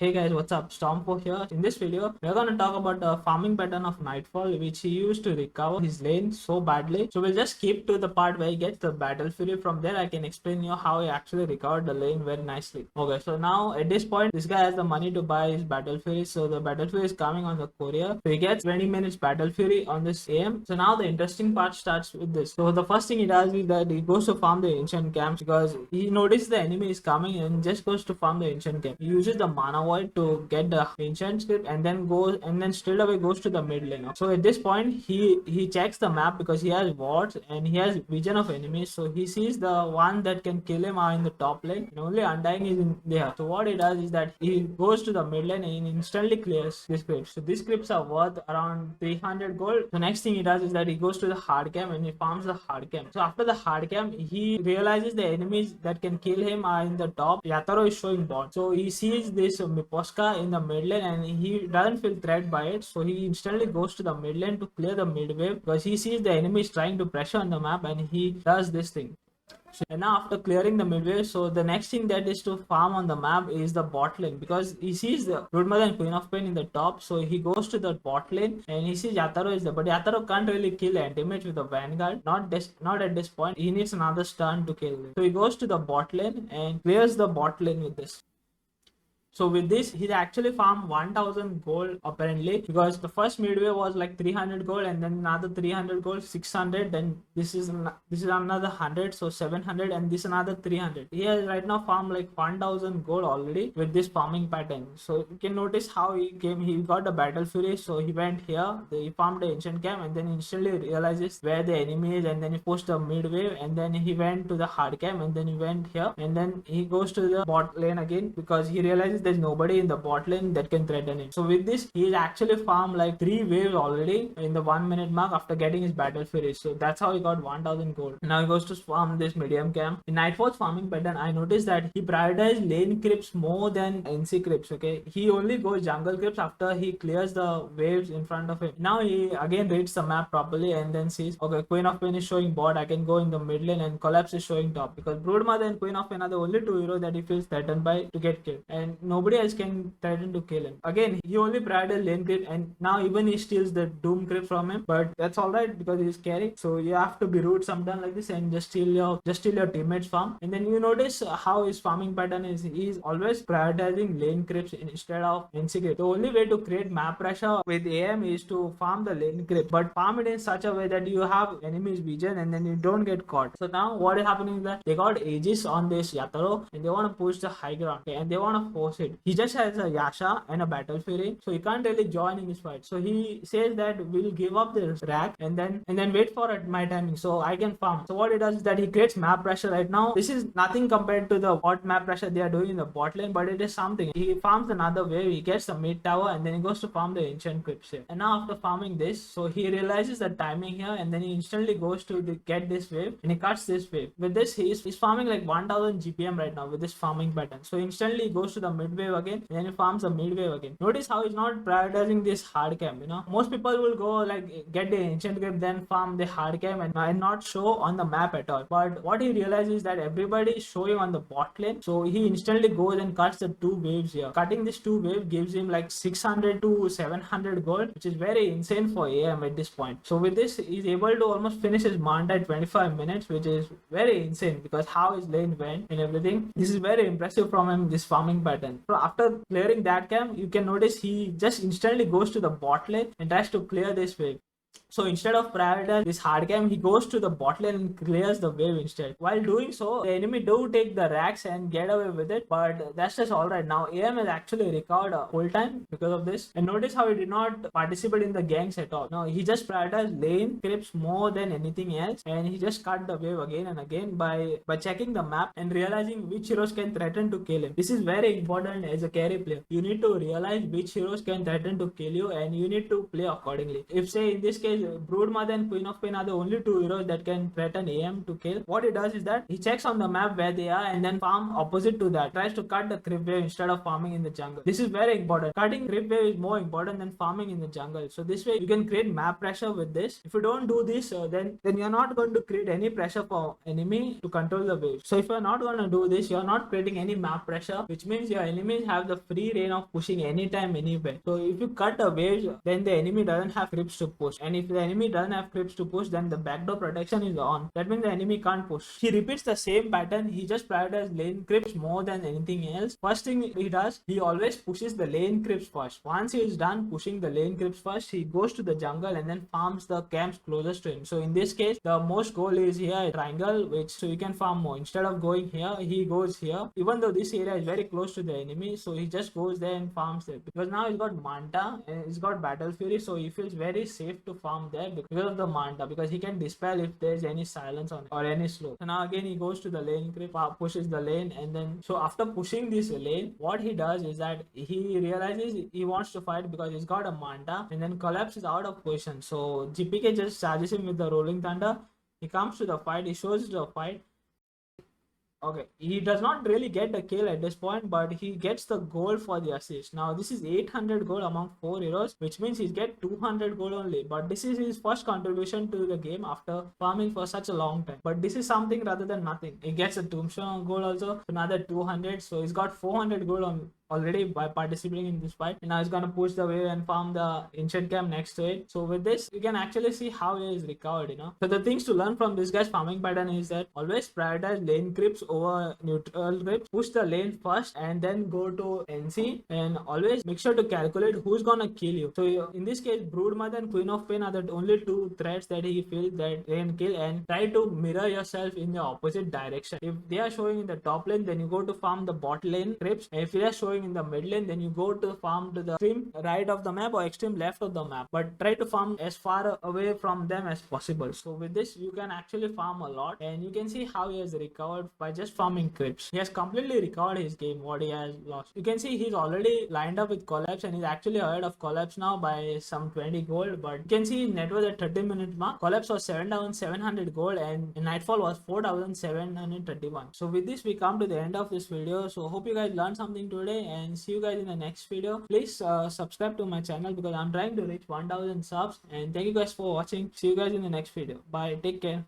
Hey guys, what's up? Stormpo here. In this video, we're gonna talk about the farming pattern of Nightfall, which he used to recover his lane so badly. So we'll just skip to the part where he gets the battle fury. From there, I can explain you how he actually recovered the lane very nicely. Okay, so now at this point, this guy has the money to buy his battle fury. So the battle fury is coming on the courier. So he gets 20 minutes battle fury on this AM. So now the interesting part starts with this. So the first thing he does is that he goes to farm the ancient camps because he noticed the enemy is coming and just goes to farm the ancient camp. He uses the mana void to get the ancient script and then straight away goes to the mid lane. So at this point he checks the map because he has wards and he has vision of enemies, so he sees the one that can kill him are in the top lane and only Undying is in there. So what he does is that he goes to the mid lane and instantly clears this script. So these scripts are worth around 300 gold. The next thing he does is that he goes to the hard camp and he farms the hard camp. So after the hard camp, he realizes the enemies that can kill him are in the top. Yatoro is showing bot, so he sees this Miposka in the mid lane and he doesn't feel threatened by it, so he instantly goes to the mid lane to clear the mid wave because he sees the enemies trying to pressure on the map and he does this thing. So, and now after clearing the midway, so the next thing that is to farm on the map is the bot lane because he sees the Broodmother and Queen of Pain in the top, so he goes to the bot lane and he sees Yatoro is there, but Yatoro can't really kill anti-mage with the Vanguard, not at this point. He needs another stun to kill him. So he goes to the bot lane and clears the bot lane with this. So with this, he actually farmed 1000 gold apparently because the first midway was like 300 gold and then another 300 gold, 600. Then this is another 100, so 700, and this another 300. He has right now farmed like 1000 gold already with this farming pattern. So you can notice how he came. He got the battle fury, so he went here. He farmed the ancient camp and then instantly realizes where the enemy is, and then he pushed the mid wave and then he went to the hard camp and then he went here and then he goes to the bot lane again because he realizes there's nobody in the bot lane that can threaten him. So with this, he actually farmed like 3 waves already in the 1 minute mark after getting his battle fury. So that's how he got 1000 gold. Now he goes to farm this medium camp. In Nightfall's farming pattern, I noticed that he prioritized lane creeps more than NC creeps. Okay, he only goes jungle creeps after he clears the waves in front of him. Now he again reads the map properly and then sees, okay, Queen of Pain is showing bot, I can go in the mid lane, and Collapse is showing top because Broodmother and Queen of Pain are the only 2 heroes that he feels threatened by to get killed, and nobody else can threaten to kill him. Again, he only prioritized lane creep and now even he steals the doom creep from him, but that's alright because he's carry. So you have to be rude sometimes like this and just steal your teammates farm. And then you notice how his farming pattern is. He's always prioritizing lane creeps instead of NC creep. The only way to create map pressure with AM is to farm the lane creep, but farm it in such a way that you have enemies vision and then you don't get caught. So now what is happening is that they got Aegis on this Yatoro and they want to push the high ground, okay, and they want to force it. He just has a Yasha and a battle fury, so he can't really join in this fight. So he says that we'll give up this rack and then wait for my timing so I can farm. So what he does is that he creates map pressure right now. This is nothing compared to the what map pressure they are doing in the bot lane, but it is something. He farms another wave, he gets the mid tower and then he goes to farm the ancient crypts here. And now after farming this, so he realizes the timing here and then he instantly goes to get this wave and he cuts this wave. With this, he's farming like 1000 GPM right now with this farming pattern. So instantly he goes to the mid wave again and then he farms the mid wave again. Notice how he's not prioritizing this hard camp. Most people will go like get the ancient camp then farm the hard camp and not show on the map at all. But what he realizes is that everybody is showing on the bot lane, so he instantly goes and cuts the 2 waves here. Cutting this 2 wave gives him like 600 to 700 gold, which is very insane for AM at this point. So with this, he's able to almost finish his manta in 25 minutes, which is very insane because how his lane went and everything. This is very impressive from him, this farming pattern. So after clearing that camp, you can notice he just instantly goes to the bot lane and tries to clear this wave. So instead of prioritizing this hard camp, he goes to the bot lane and clears the wave instead. While doing so, the enemy do take the racks and get away with it, but that's just alright. Now AM has actually recovered a whole time because of this. And notice how he did not participate in the ganks at all. No, he just prioritized lane creeps more than anything else, and he just cut the wave again and again by checking the map and realizing which heroes can threaten to kill him. This is very important as a carry player. You need to realize which heroes can threaten to kill you and you need to play accordingly. If say in this case case, Broodmother and Queen of Pain are the only two heroes that can threaten AM to kill. What he does is that he checks on the map where they are and then farm opposite to that. Tries to cut the creep wave instead of farming in the jungle. This is very important. Cutting creep wave is more important than farming in the jungle. So this way you can create map pressure with this. If you don't do this, then you're not going to create any pressure for enemy to control the wave. So if you're not going to do this, you're not creating any map pressure, which means your enemies have the free reign of pushing anytime, anywhere. So if you cut the waves, then the enemy doesn't have creeps to push. And if the enemy doesn't have creeps to push, then the backdoor protection is on. That means the enemy can't push. He repeats the same pattern. He just prioritizes lane creeps more than anything else. First thing he does, he always pushes the lane creeps first. Once he is done pushing the lane creeps first, he goes to the jungle and then farms the camps closest to him. So in this case, the most goal is here triangle, which so you can farm more. Instead of going here, he goes here. Even though this area is very close to the enemy, so he just goes there and farms it. Because now he's got Manta and he's got Battle Fury, so he feels very safe to farm there because of the Manta, because he can dispel if there's any silence on it or any slow. So now again he goes to the lane creep, pushes the lane, and then so after pushing this lane, what he does is that he realizes he wants to fight because he's got a Manta, and then Collapse is out of position. So GPK just charges him with the Rolling Thunder. He comes to the fight, he shows the fight. Okay, he does not really get the kill at this point, but he gets the gold for the assist. Now this is 800 gold among 4 heroes, which means he gets 200 gold only. But this is his first contribution to the game after farming for such a long time. But this is something rather than nothing. He gets a tombstone gold also, another 200. So he's got 400 gold on already by participating in this fight, and now he's gonna push the wave and farm the ancient camp next to it. So with this, you can actually see how he is recovered, So the things to learn from this guy's farming pattern is that always prioritize lane creeps over neutral creeps. Push the lane first and then go to NC, and always make sure to calculate who's gonna kill you. So in this case, Broodmother and Queen of Pain are the only two threats that he feels that they can kill, and try to mirror yourself in the opposite direction. If they are showing in the top lane, then you go to farm the bot lane creeps, and if they are showing in the mid lane, then you go to farm to the extreme right of the map or extreme left of the map, but try to farm as far away from them as possible. So with this, you can actually farm a lot, and you can see how he has recovered by just farming creeps. He has completely recovered his game, what he has lost. You can see he's already lined up with Collapse, and he's actually ahead of Collapse now by some 20 gold. But you can see net was at 30-minute mark. Collapse was 7,700 gold, and Nightfall was 4,731. So with this, we come to the end of this video. So hope you guys learned something today, and see you guys in the next video. Please subscribe to my channel because I'm trying to reach 1,000 subs, and thank you guys for watching. See you guys in the next video. Bye, take care.